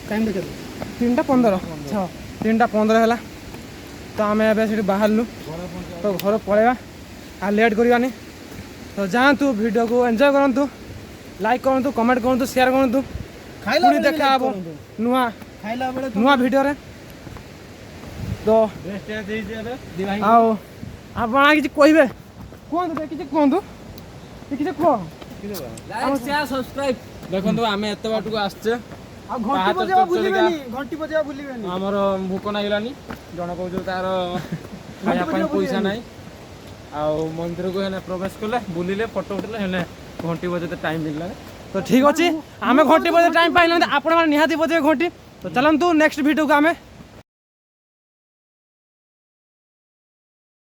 Speaker 5: टाइम देख 3:15 3:15 है तो आम ए बाहर तो घर पलैया आ लेट करवानी तो जातु वीडियो को एंजॉय करूँ लाइक करूँ कमेंट करूँ शेयर करूँ पुणी देखा नुआ नुआ वीडियो रे तो आप किसी कहे कहतु किसी कहतु किसी कह
Speaker 2: ଲାଇକ୍ ସେୟାର ସବସ୍କ୍ରାଇବ
Speaker 4: ଦେଖନ୍ତୁ ଆମେ ଏତେ ବାଟକୁ ଆସିଛେ
Speaker 5: ଘଣ୍ଟି ବଜେଇବା ଭୁଲିବେନି ଘଣ୍ଟି ବଜେଇବା ଭୁଲିବେନି
Speaker 4: ଆମର ଭୋକ ଲାଗିଲାନି ଜଣେ କହୁଛୁ ତାର ଖାଇବା ପାଇଁ ପଇସା ନାହିଁ ଆଉ ମନ୍ଦିରକୁ ହେଲେ ପ୍ରବେଶ କଲେ ବୁଲିଲେ ଫଟୋ ଉଠିଲେ ହେଲେ ଘଣ୍ଟି ବଜେଇତେ ଟାଇମ୍ ମିଳିଲାନି
Speaker 5: तो ठीक अच्छे आम घंटी बजे टाइम पाइल आपण निहाती बजे घंटी तो चलतु नेक्स्ट वीडियो को आम